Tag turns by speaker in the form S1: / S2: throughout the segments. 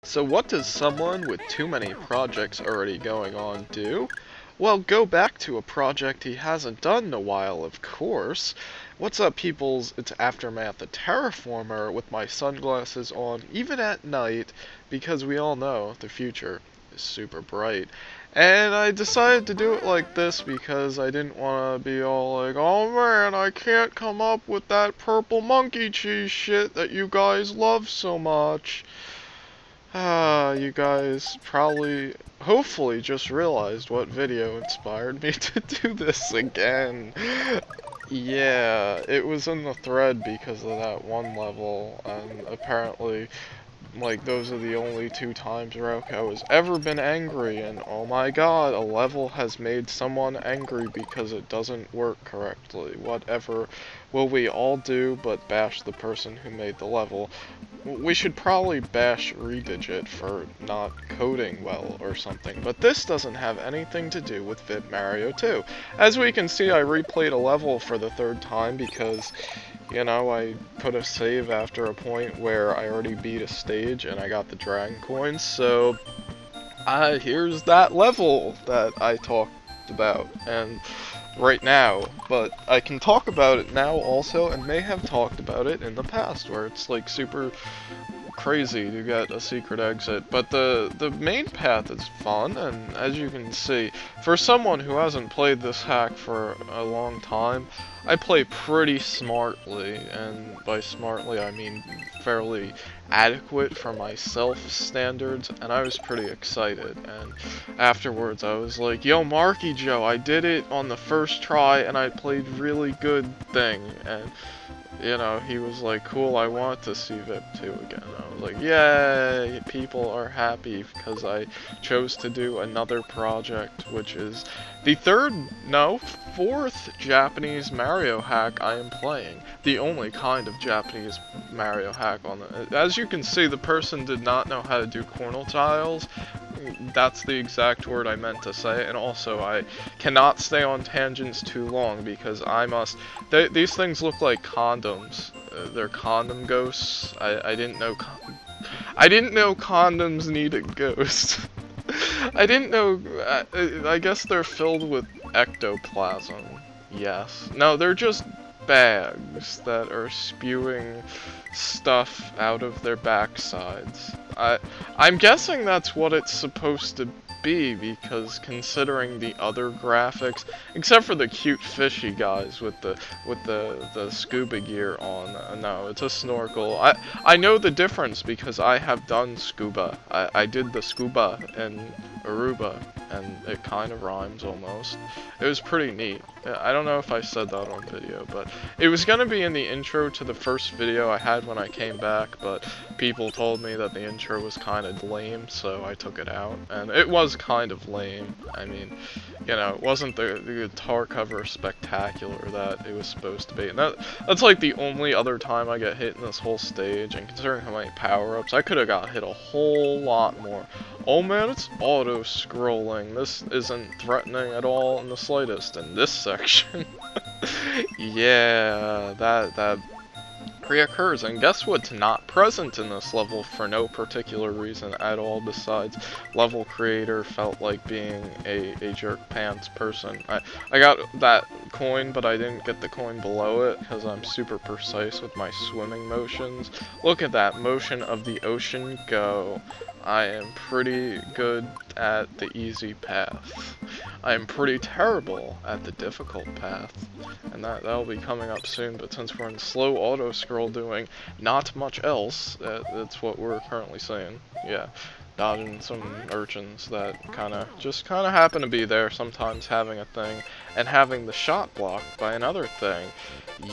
S1: So what does someone with too many projects already going on do? Well, go back to a project he hasn't done in a while, of course. What's up, peoples? It's Aftermath, the Terraformer, with my sunglasses on, even at night, because we all know the future is super bright. And I decided to do it like this because I didn't want to be all like, oh man, I can't come up with that purple monkey cheese shit that you guys love so much. You guys probably, hopefully, just realized what video inspired me to do this again. Yeah, it was in the thread because of that one level, and apparently, like, those are the only 2 times Roko has ever been angry, and oh my god, a level has made someone angry because it doesn't work correctly. Whatever will we all do but bash the person who made the level? We should probably bash Redigit for not coding well or something, but this doesn't have anything to do with VIP Mario 2. As we can see, I replayed a level for the 3rd time because, you know, I put a save after a point where I already beat a stage and I got the Dragon Coins, so here's that level that I talked about and right now, but I can talk about it now also, and may have talked about it in the past, where it's like super crazy to get a secret exit, but the main path is fun, and as you can see, for someone who hasn't played this hack for a long time, I play pretty smartly, and by smartly I mean fairly adequate for myself standards, and I was pretty excited, and afterwards I was like, yo Marky Joe, I did it on the first try and I played really good thing, and you know, he was like, cool, I want to see VIP2 again. I was like, yay, people are happy because I chose to do another project, which is the 4th Japanese Mario hack I am playing. The only kind of Japanese Mario hack on it. As you can see, the person did not know how to do cornel tiles. That's the exact word I meant to say, and also I cannot stay on tangents too long because I must. These things look like condoms. They're condom ghosts. I didn't know. I didn't know condoms needed ghosts. I didn't know. I guess they're filled with ectoplasm. Yes. No, they're just bags that are spewing stuff out of their backsides. I'm guessing that's what it's supposed to be, because considering the other graphics, except for the cute fishy guys with the scuba gear on, no, it's a snorkel. I know the difference because I have done scuba. I did the scuba in Aruba, and it kind of rhymes almost. It was pretty neat. I don't know if I said that on video, but it was gonna be in the intro to the first video I had when I came back, but people told me that the intro was kind of lame, so I took it out, and it was kind of lame. I mean, you know, it wasn't the guitar cover spectacular that it was supposed to be, and that's like the only other time I get hit in this whole stage, and considering how many power-ups, I could have got hit a whole lot more. Oh man, it's auto-scrolling. This isn't threatening at all in the slightest in this section. Yeah, that reoccurs, and guess what's not present in this level for no particular reason at all besides level creator felt like being a jerk pants person. I got that coin, but I didn't get the coin below it because I'm super precise with my swimming motions. Look at that motion of the ocean go. I am pretty good at the easy path. I am pretty terrible at the difficult path. And that'll be coming up soon, but since we're in slow auto scroll doing not much else, that's what we're currently seeing. Yeah. Dodging some urchins that just kinda happen to be there, sometimes having a thing, and having the shot blocked by another thing.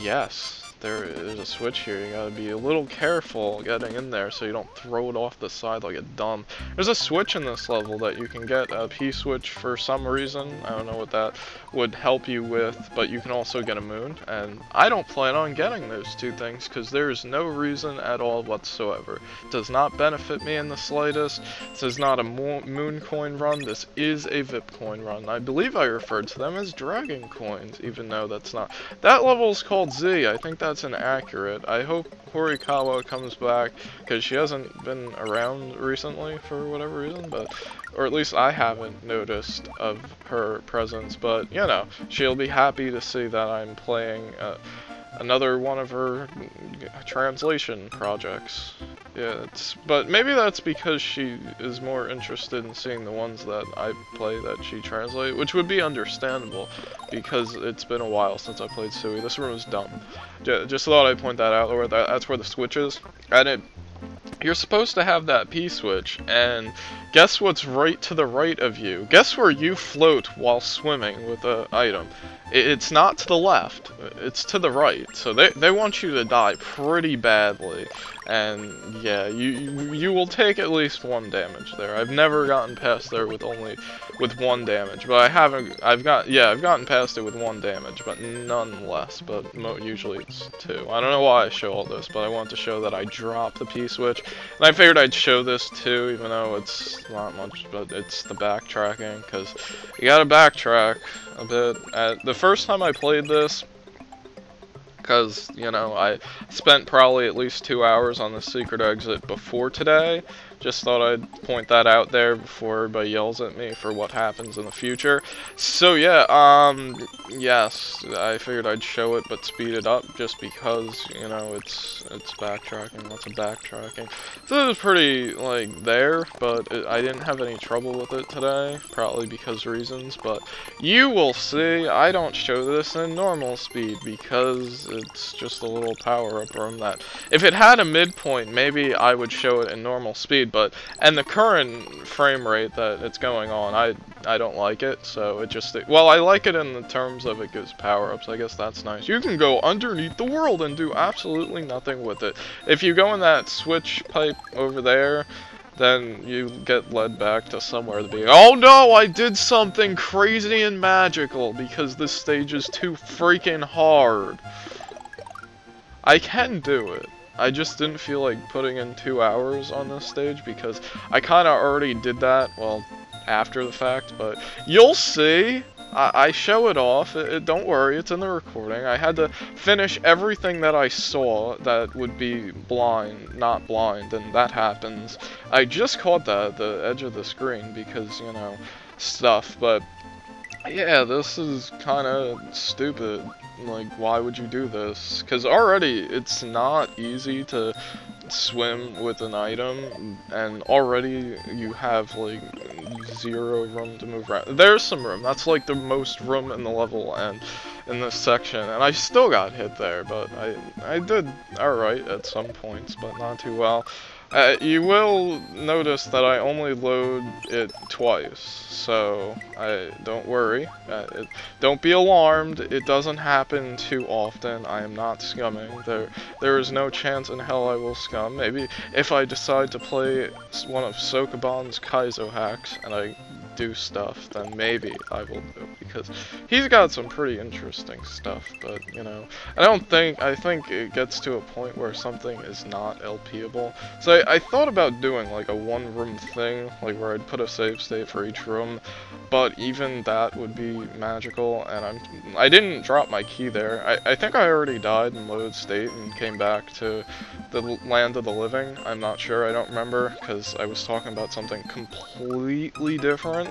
S1: Yes. There is a switch here. You gotta be a little careful getting in there so you don't throw it off the side like a dumb. There's a switch in this level that you can get a P-switch for some reason. I don't know what that would help you with, but you can also get a moon, and I don't plan on getting those 2 things because there is no reason at all whatsoever. It does not benefit me in the slightest. This is not a moon coin run. This is a VIP coin run. I believe I referred to them as dragon coins, even though that's not. That level is called Z. I think that's that's inaccurate. I hope Horikawa comes back, because she hasn't been around recently for whatever reason, but, or at least I haven't noticed of her presence, but, you know, she'll be happy to see that I'm playing another one of her translation projects. Yeah, but maybe that's because she is more interested in seeing the ones that I play that she translates, which would be understandable, because it's been a while since I played Sui. This room is dumb. Just thought I'd point that out, where that's where the switch is, and you're supposed to have that P-switch, and guess what's right to the right of you? Guess where you float while swimming with an item? It's not to the left, it's to the right, so they want you to die pretty badly, and yeah, you will take at least 1 damage there. I've never gotten past there with 1 damage, but I've gotten past it with 1 damage, but none less, but usually it's 2. I don't know why I show all this, but I want to show that I dropped the P-switch, and I figured I'd show this too, even though it's not much, but it's the backtracking, because you gotta backtrack a bit. The first time I played this, because, you know, I spent probably at least 2 hours on the secret exit before today. Just thought I'd point that out there before everybody yells at me for what happens in the future. So yeah, yes, I figured I'd show it but speed it up just because, you know, it's backtracking, lots of backtracking. So it was pretty, like, there, but I didn't have any trouble with it today, probably because reasons, but you will see I don't show this in normal speed because it's just a little power-up room that, if it had a midpoint, maybe I would show it in normal speed, and the current frame rate that it's going on, I don't like it, so it just, well, I like it in the terms of it gives power-ups, I guess that's nice. You can go underneath the world and do absolutely nothing with it. If you go in that switch pipe over there, then you get led back to somewhere to be, oh no, I did something crazy and magical because this stage is too freaking hard. I can do it. I just didn't feel like putting in 2 hours on this stage because I kind of already did that, well, after the fact, but you'll see. I show it off. Don't worry, it's in the recording. I had to finish everything that I saw that would be blind, not blind, and that happens. I just caught that at the edge of the screen because, you know, stuff, but yeah, this is kind of stupid. Like, why would you do this? Because already, it's not easy to swim with an item, and already you have, like, 0 room to move around. There's some room. That's, like, the most room in the level and in this section, and I still got hit there, but I did alright at some points, but not too well. You will notice that I only load it twice, so don't worry. Don't be alarmed. It doesn't happen too often. I am not scumming. There is no chance in hell I will scum. Maybe if I decide to play one of Sokoban's Kaizo hacks and I do stuff, then maybe I will do, because he's got some pretty interesting stuff, but, you know, I think it gets to a point where something is not LPable. So I thought about doing, like, a 1-room thing, like, where I'd put a save state for each room, but even that would be magical, and I didn't drop my key there. I think I already died in loaded state and came back to the land of the living. I'm not sure, I don't remember, because I was talking about something completely different.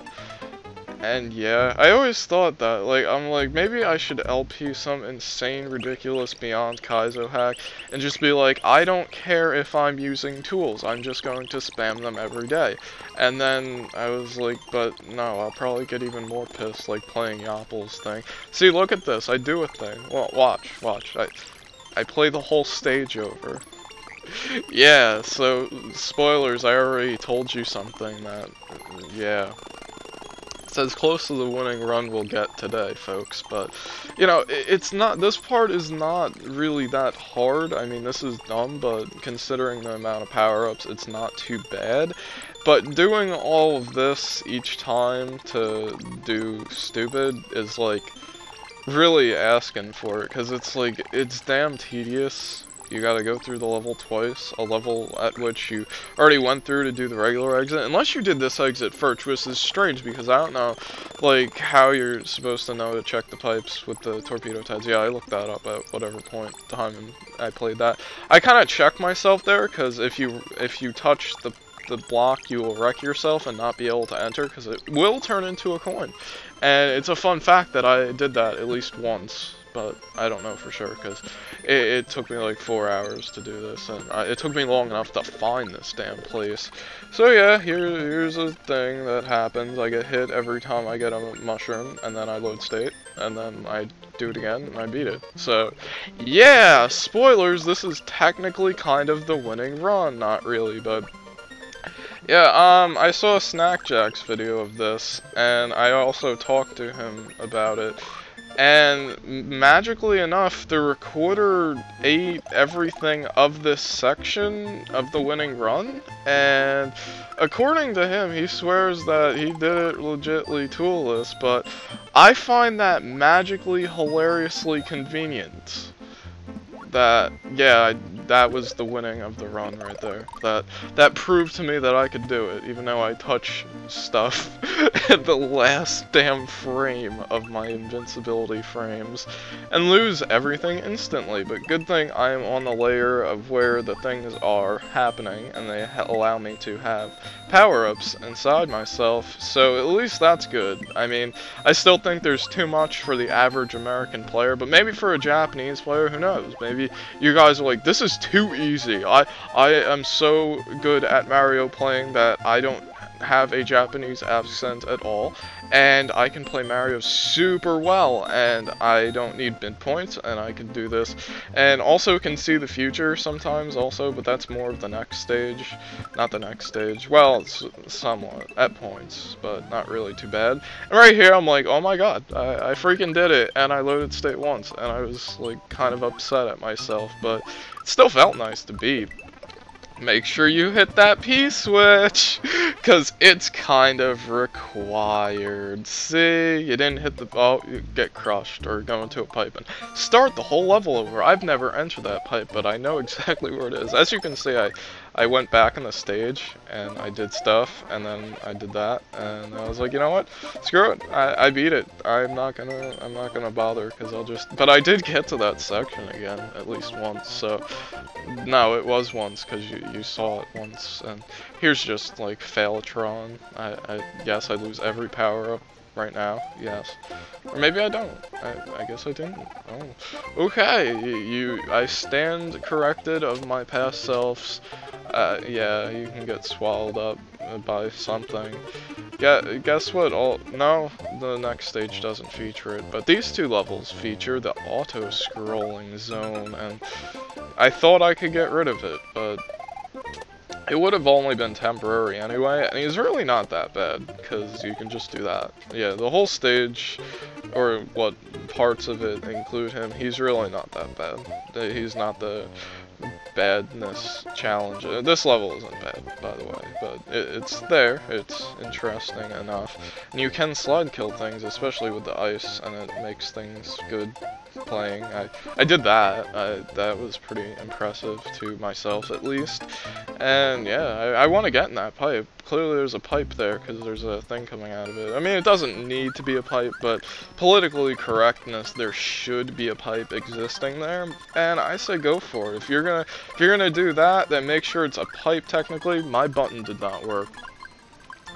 S1: And yeah, I always thought that, like, I'm like, maybe I should LP some insane, ridiculous Beyond Kaizo hack, and just be like, I don't care if I'm using tools, I'm just going to spam them every day. And then I was like, but no, I'll probably get even more pissed, like playing Yopple's thing. See, look at this, I do a thing. Well, watch. I play the whole stage over. Yeah, so, spoilers, I already told you something that, yeah. It's as close to the winning run we'll get today, folks, but, you know, it's not, this part is not really that hard. I mean, this is dumb, but considering the amount of power-ups, it's not too bad. But doing all of this each time to do stupid is, like, really asking for it, because it's, like, it's damn tedious. You gotta go through the level twice, a level at which you already went through to do the regular exit, unless you did this exit first, which is strange because I don't know, like, how you're supposed to know to check the pipes with the torpedo tabs. Yeah, I looked that up at whatever point in time I played that. I kind of checked myself there, because if you touch the block, you will wreck yourself and not be able to enter, because it will turn into a coin. And it's a fun fact that I did that at least once, but I don't know for sure, because it took me like 4 hours to do this, and it took me long enough to find this damn place. So yeah, here's a thing that happens. I get hit every time I get a mushroom, and then I load state, and then I do it again, and I beat it. So, yeah, spoilers, this is technically kind of the winning run. Not really, but... yeah, I saw Snackjack's video of this, and I also talked to him about it. And magically enough, the recorder ate everything of this section of the winning run, and according to him, he swears that he did it legitly toolless, but I find that magically hilariously convenient. That, yeah, that was the winning of the run right there. That proved to me that I could do it, even though I touch stuff at the last damn frame of my invincibility frames, and lose everything instantly. But good thing I am on the layer of where the things are happening, and they allow me to have power-ups inside myself, so at least that's good. I mean, I still think there's too much for the average American player, but maybe for a Japanese player, who knows? Maybe you guys are like, this is too easy. I am so good at Mario playing that I don't have a Japanese accent at all, and I can play Mario super well, and I don't need midpoints, and I can do this, and also can see the future sometimes also, but that's more of the next stage. Not the next stage, well, it's somewhat at points, but not really too bad. And right here I'm like, oh my god, I freaking did it, and I loaded state once, and I was like kind of upset at myself, but it still felt nice to beat. Make sure you hit that P-switch, because it's kind of required. See, you didn't hit the... oh, you get crushed, or go into a pipe, and start the whole level over. I've never entered that pipe, but I know exactly where it is. As you can see, I went back on the stage, and I did stuff, and then I did that, and I was like, you know what? Screw it. I beat it. I'm not gonna bother, because I'll just... but I did get to that section again, at least once, so... no, it was once, because you saw it once, and here's just, like, Failatron. I guess I lose every power-up right now, yes. Or maybe I don't. I guess I didn't. Oh. Okay, I stand corrected of my past selves. Yeah, you can get swallowed up by something. Yeah, guess what? No, the next stage doesn't feature it, but these two levels feature the auto-scrolling zone, and I thought I could get rid of it, but it would have only been temporary anyway, and he's really not that bad, because you can just do that. Yeah, the whole stage, or what parts of it include him, he's really not that bad. He's not the badness challenge. This level isn't bad, by the way, but it's there. It's interesting enough. And you can slide kill things, especially with the ice, and it makes things good playing. I did that. That was pretty impressive to myself, at least. And yeah, I want to get in that pipe. Clearly there's a pipe there, because there's a thing coming out of it. I mean, it doesn't need to be a pipe, but politically correctness, there should be a pipe existing there. And I say go for it. If you're gonna do that, then make sure it's a pipe technically. My button did not work.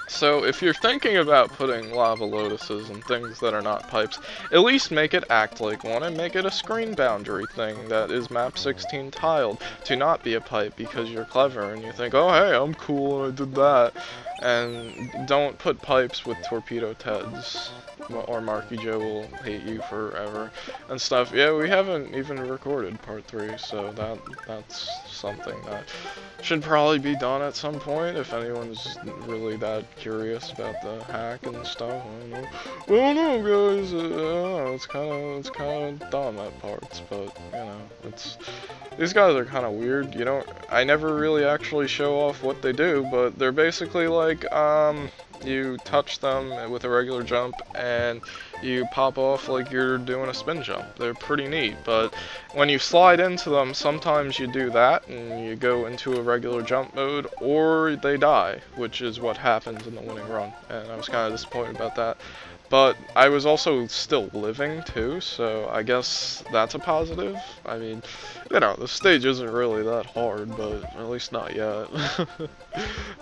S1: So if you're thinking about putting lava lotuses and things that are not pipes, at least make it act like one, and make it a screen boundary thing that is map 16 tiled to not be a pipe, because you're clever and you think, oh hey, I'm cool and I did that. And don't put pipes with torpedo Teds, or Marky Joe will hate you forever and stuff. Yeah, we haven't even recorded part 3, so that's something that should probably be done at some point if anyone's really that curious about the hack and stuff. I don't know guys. It's kind of dumb at parts, but you know, these guys are kind of weird. I never really actually show off what they do, but they're basically like like, you touch them with a regular jump, and you pop off like you're doing a spin jump. They're pretty neat, but when you slide into them, sometimes you do that, and you go into a regular jump mode, or they die, which is what happens in the winning run, and I was kind of disappointed about that. But I was also still living too, so I guess that's a positive. I mean, you know, the stage isn't really that hard, but at least not yet.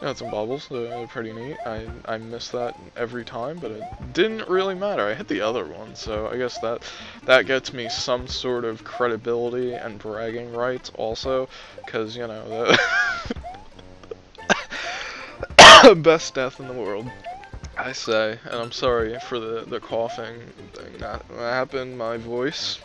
S1: Got some bubbles, they're pretty neat. I miss that every time, but it didn't really matter. I hit the other one, so I guess that gets me some sort of credibility and bragging rights also, because, you know, the best death in the world, I say. And I'm sorry for the coughing thing that happened. My voice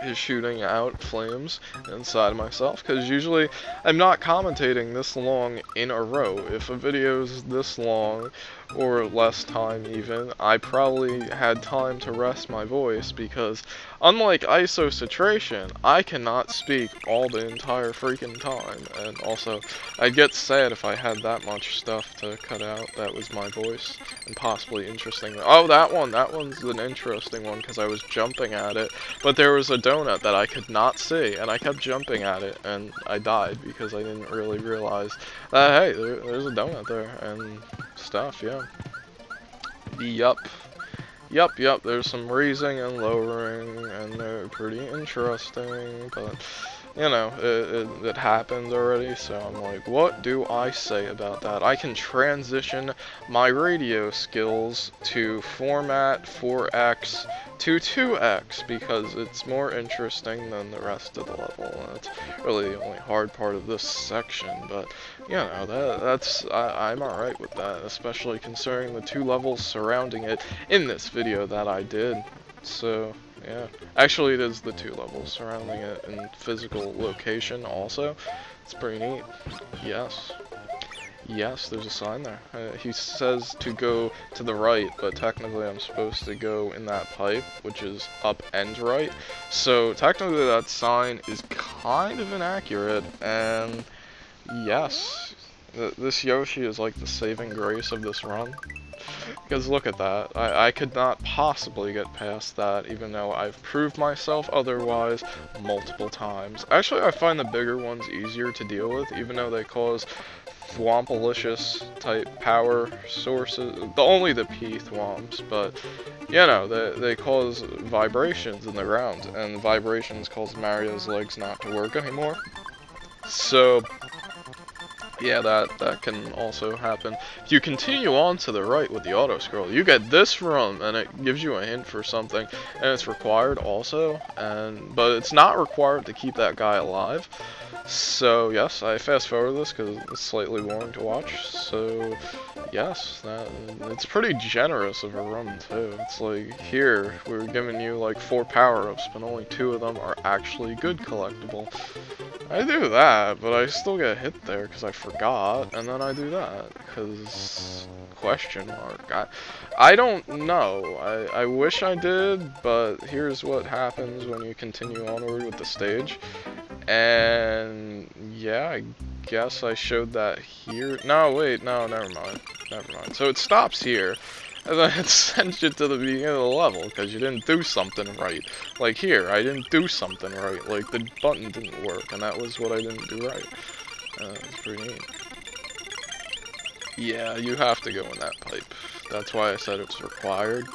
S1: is shooting out flames inside of myself, because usually I'm not commentating this long in a row. If a video's this long, or less time even, I probably had time to rest my voice, because unlike isocentration, I cannot speak all the entire freaking time, and also I'd get sad if I had that much stuff to cut out that was my voice, and possibly interesting. Oh, that one's an interesting one, because I was jumping at it, but there was a donut that I could not see, and I kept jumping at it, and I died, because I didn't really realize that, hey, there's a donut there, and stuff, yeah. Yup, there's some raising and lowering, and they're pretty interesting, but, you know, it happened already, so I'm like, what do I say about that? I can transition my radio skills to format 4x to 2x, because it's more interesting than the rest of the level, and that's really the only hard part of this section, but, you know, I'm alright with that, especially considering the 2 levels surrounding it in this video that I did, so, yeah. Actually, it is the 2 levels surrounding it in physical location also. It's pretty neat. Yes, there's a sign there. He says to go to the right, but technically I'm supposed to go in that pipe, which is up and right. So technically that sign is kind of inaccurate, and yes, this Yoshi is like the saving grace of this run. Because look at that, I could not possibly get past that, even though I've proved myself otherwise multiple times. Actually, I find the bigger ones easier to deal with, even though they cause thwompalicious type power sources, only the P thwomps, but, you know, they cause vibrations in the ground, and the vibrations cause Mario's legs not to work anymore. So, yeah, that can also happen. If you continue on to the right with the auto scroll, you get this room, and it gives you a hint for something, and it's required also, but it's not required to keep that guy alive. So yes, I fast forward this because it's slightly boring to watch. So yes, it's pretty generous of a run too. It's like, here we're giving you like 4 power-ups, but only 2 of them are actually good collectible. I do that, but I still get hit there because I forgot, and then I do that because question mark. I don't know. I wish I did, but here's what happens when you continue onward with the stage. And yeah, I guess I showed that here. No, wait, no, never mind. So it stops here, and then it sends you to the beginning of the level because you didn't do something right. Like here, I didn't do something right. Like the button didn't work, and that was what I didn't do right. It's pretty neat. Yeah, you have to go in that pipe. That's why I said it's required.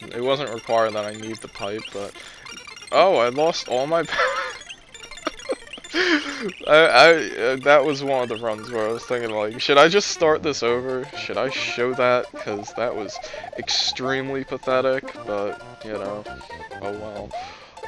S1: It wasn't required that I need the pipe, but oh, I lost all my. That was one of the runs where I was thinking, like, should I just start this over? Should I show that? Because that was extremely pathetic, but, you know, oh well.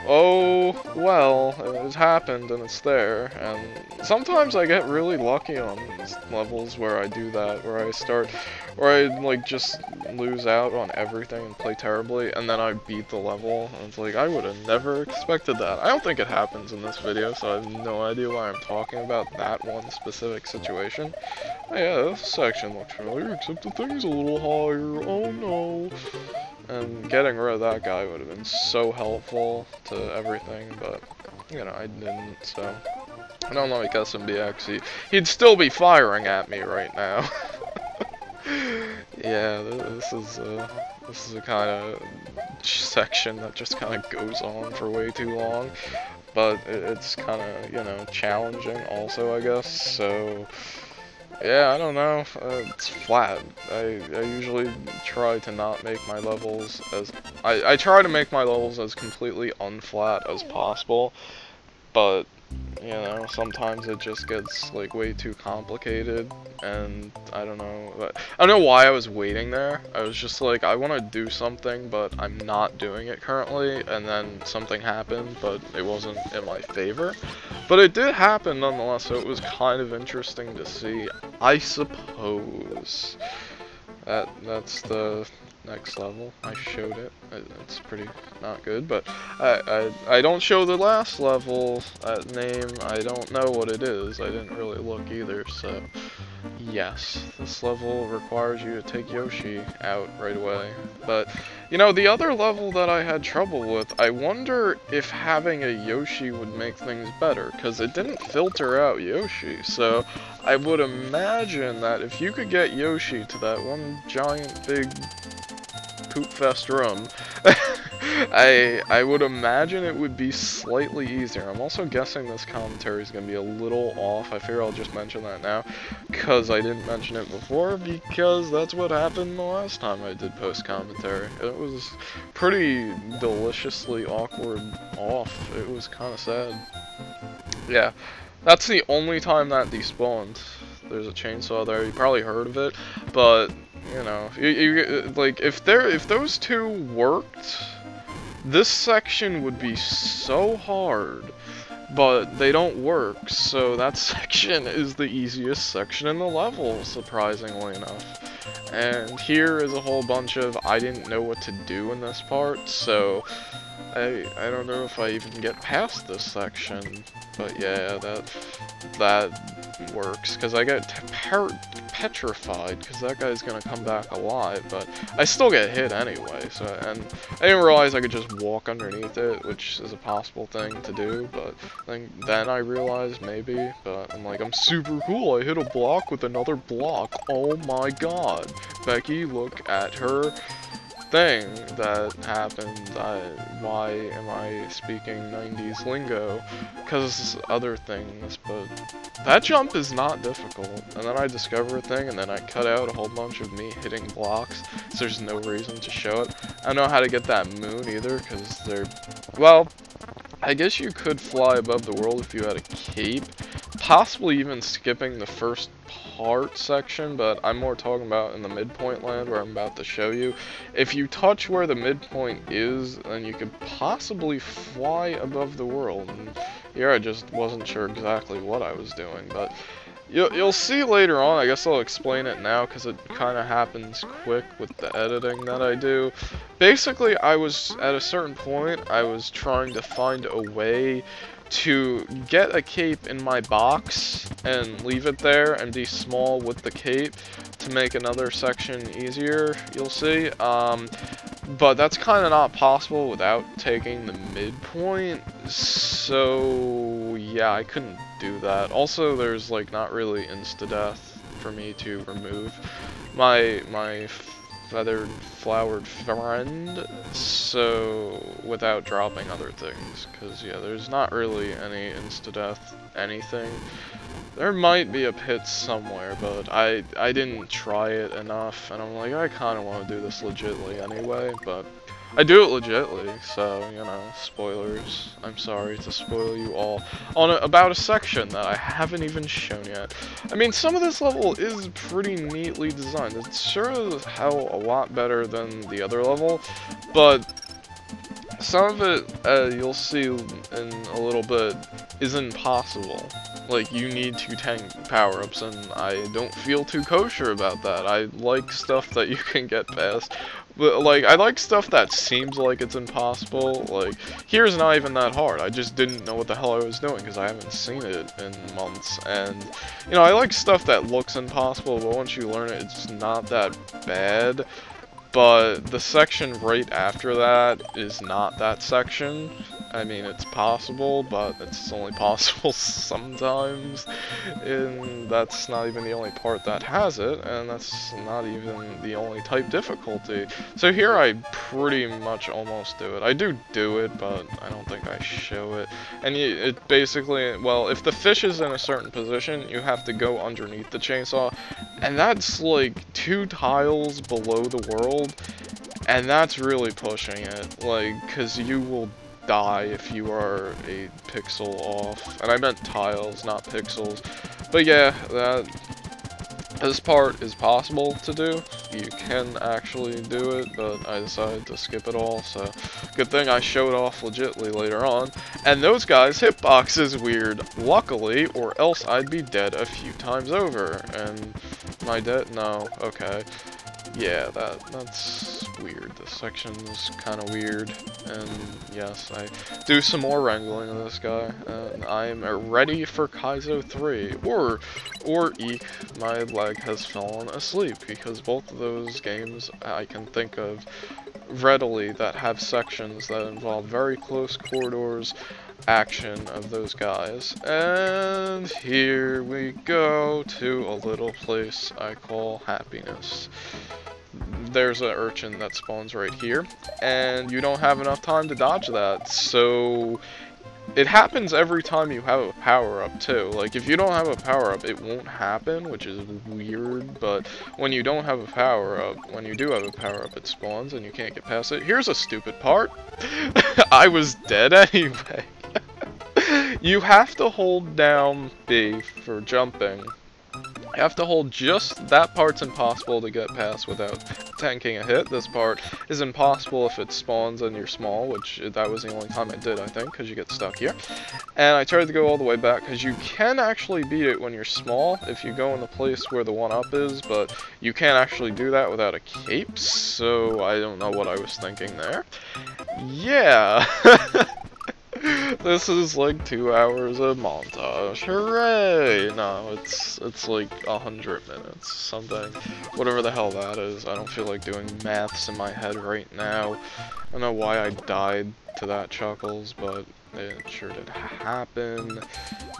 S1: Oh, well, it happened and it's there, and sometimes I get really lucky on these levels where I do that, where I like just lose out on everything and play terribly, and then I beat the level, and it's like, I would have never expected that. I don't think it happens in this video, so I have no idea why I'm talking about that one specific situation. Oh, yeah, this section looks familiar, except the thing's a little higher, oh no. And getting rid of that guy would have been so helpful to everything, but, you know, I didn't, so. I don't like SMBX, he'd still be firing at me right now. Yeah, this is a kind of section that just kind of goes on for way too long, but it's kind of, you know, challenging also, I guess. So yeah, I don't know. It's flat. I usually try to not make my levels as I try to make my levels as completely unflat as possible, but you know, sometimes it just gets like way too complicated, and I don't know. I don't know why I was waiting there. I was just like, I want to do something, but I'm not doing it currently, and then something happened, but it wasn't in my favor. But it did happen nonetheless, so it was kind of interesting to see, I suppose. That's the next level. I showed it. It's pretty not good, but I don't show the last level name. I don't know what it is. I didn't really look either, so yes, this level requires you to take Yoshi out right away. But you know, the other level that I had trouble with, I wonder if having a Yoshi would make things better, because it didn't filter out Yoshi. So I would imagine that if you could get Yoshi to that one giant big poop fest room, I would imagine it would be slightly easier. I'm also guessing this commentary is going to be a little off. I figure I'll just mention that now, because I didn't mention it before, because that's what happened the last time I did post commentary. It was pretty deliciously awkward off. It was kind of sad. Yeah, that's the only time that despawned. There's a chainsaw there. You probably heard of it, but you know, like if those two worked, this section would be so hard, but they don't work, so that section is the easiest section in the level, surprisingly enough. And here is a whole bunch of I didn't know what to do in this part, so I don't know if I even get past this section. But yeah, that works, because I get petrified, because that guy's gonna come back alive, but I still get hit anyway, so, and I didn't realize I could just walk underneath it, which is a possible thing to do, but then I realized maybe, but I'm like, I'm super cool, I hit a block with another block, oh my god, Becky, look at her thing that happened. Why am I speaking 90s lingo? Because other things, but that jump is not difficult. And then I discover a thing, and then I cut out a whole bunch of me hitting blocks, so there's no reason to show it. I don't know how to get that moon either, because they're, well, I guess you could fly above the world if you had a cape, possibly even skipping the first part section, but I'm more talking about in the midpoint land where I'm about to show you. If you touch where the midpoint is, then you could possibly fly above the world. And here I just wasn't sure exactly what I was doing, but you'll see later on. I guess I'll explain it now because it kind of happens quick with the editing that I do. Basically, I was at a certain point, I was trying to find a way to get a cape in my box and leave it there and be small with the cape to make another section easier, you'll see. But that's kind of not possible without taking the midpoint, so yeah, I couldn't do that. Also, there's like not really insta-death for me to remove my feathered flowered friend, so without dropping other things, because yeah, there's not really any insta-death anything. There might be a pit somewhere, but I didn't try it enough, and I'm like, I kind of want to do this legitly anyway, but I do it legitly, so, you know, spoilers. I'm sorry to spoil you all on about a section that I haven't even shown yet. I mean, some of this level is pretty neatly designed. It's sure as hell a lot better than the other level, but some of it, you'll see in a little bit, is impossible. Like, you need to tank power-ups, and I don't feel too kosher about that. I like stuff that you can get past. But, like, I like stuff that seems like it's impossible. Like, here's not even that hard. I just didn't know what the hell I was doing, because I haven't seen it in months. And, you know, I like stuff that looks impossible, but once you learn it, it's not that bad. But the section right after that is not that section. I mean, it's possible, but it's only possible sometimes, and that's not even the only part that has it, and that's not even the only type difficulty. So here I pretty much almost do it. I do it, but I don't think I show it. And it basically, well, if the fish is in a certain position, you have to go underneath the chainsaw, and that's like 2 tiles below the world, and that's really pushing it, like, because you will die if you are a pixel off. And I meant tiles, not pixels. But yeah, this part is possible to do. You can actually do it, but I decided to skip it all, so good thing I showed off legitly later on. And those guys' hitbox is weird, luckily, or else I'd be dead a few times over. And am I dead? No. Okay. Yeah, that's weird. This section's kind of weird, and yes, I do some more wrangling of this guy, and I'm ready for Kaizo 3, or Eek, my leg has fallen asleep, because both of those games I can think of readily that have sections that involve very close corridors, action of those guys. And here we go to a little place I call happiness. There's an urchin that spawns right here, and you don't have enough time to dodge that, so it happens every time you have a power-up too. Like, if you don't have a power-up, it won't happen, which is weird, but when you don't have a power-up, when you do have a power-up, it spawns and you can't get past it. Here's a stupid part. I was dead anyway. You have to hold down B for jumping. You have to hold just that part's impossible to get past without tanking a hit. This part is impossible if it spawns and you're small, which that was the only time I did, I think, because you get stuck here. And I tried to go all the way back, because you can actually beat it when you're small if you go in the place where the 1-up is, but you can't actually do that without a cape, so I don't know what I was thinking there. Yeah! This is like 2 hours of montage. Hooray! No, it's like 100 minutes, something. Whatever the hell that is. I don't feel like doing maths in my head right now. I don't know why I died to that Chuckles, but it sure did happen.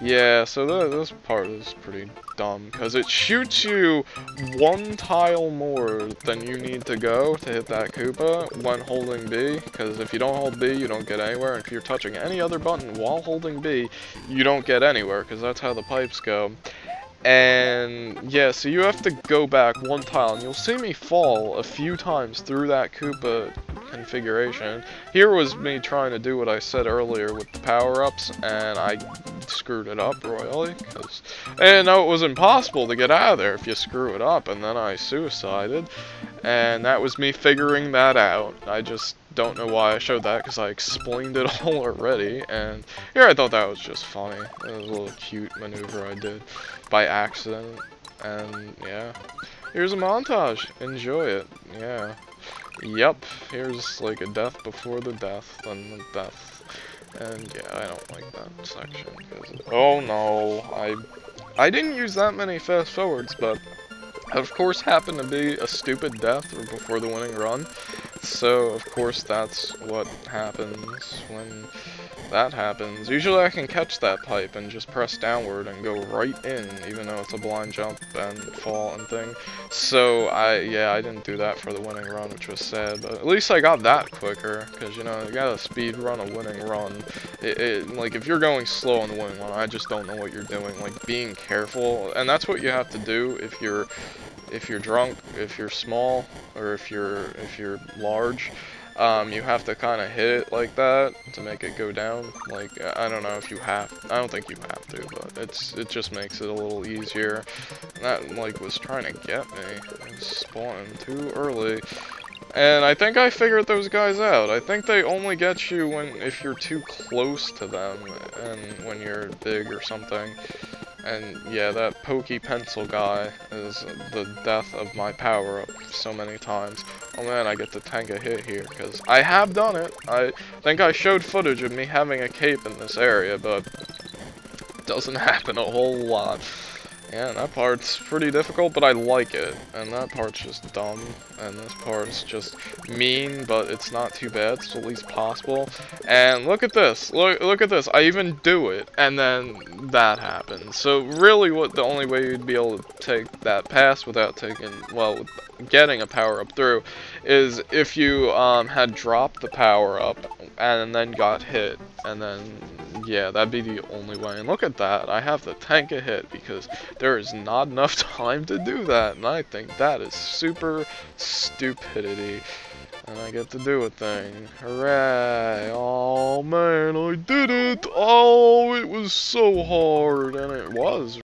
S1: Yeah, so this part is pretty dumb, because it shoots you 1 tile more than you need to go to hit that Koopa when holding B, because if you don't hold B, you don't get anywhere, and if you're touching any other button while holding B, you don't get anywhere, because that's how the pipes go. And yeah, so you have to go back 1 tile, and you'll see me fall a few times through that Koopa configuration. Here was me trying to do what I said earlier with the power-ups, and I screwed it up royally, because I didn't know it was impossible to get out of there if you screw it up, and then I suicided, and that was me figuring that out. I just don't know why I showed that, because I explained it all already, and here I thought that was just funny. It was a little cute maneuver I did by accident, and yeah. Here's a montage. Enjoy it. Yeah. Yep. Here's like a death before the death, then the death. And yeah, I don't like that section, because oh no, I didn't use that many fast forwards, but of course happened to be a stupid death before the winning run. So of course that's what happens when that happens. Usually I can catch that pipe and just press downward and go right in, even though it's a blind jump and fall and thing. So I didn't do that for the winning run, which was sad, but at least I got that quicker, because you know, you gotta speed run a winning run. Like, if you're going slow on the winning run, I just don't know what you're doing, like being careful, and that's what you have to do if you're drunk, if you're small, or if you're large. You have to kind of hit it like that to make it go down. Like, I don't know if you have, I don't think you have to, but it just makes it a little easier. And that, like, was trying to get me. I was spawning too early. And I think I figured those guys out. I think they only get you if you're too close to them, and when you're big or something. And yeah, that pokey pencil guy is the death of my power-up so many times. Oh man, I get to tank a hit here, because I have done it. I think I showed footage of me having a cape in this area, but it doesn't happen a whole lot. Yeah, that part's pretty difficult, but I like it. And that part's just dumb. And this part's just mean, but it's not too bad. It's at least possible. And look at this. Look at this. I even do it. And then that happens. So really what the only way you'd be able to take that pass without taking, well, getting a power-up through is if you had dropped the power-up and then got hit. And then, yeah, that'd be the only way. And look at that. I have to tank a hit because there is not enough time to do that, and I think that is super stupidity. And I get to do a thing. Hooray! Oh man, I did it! Oh, it was so hard, and it was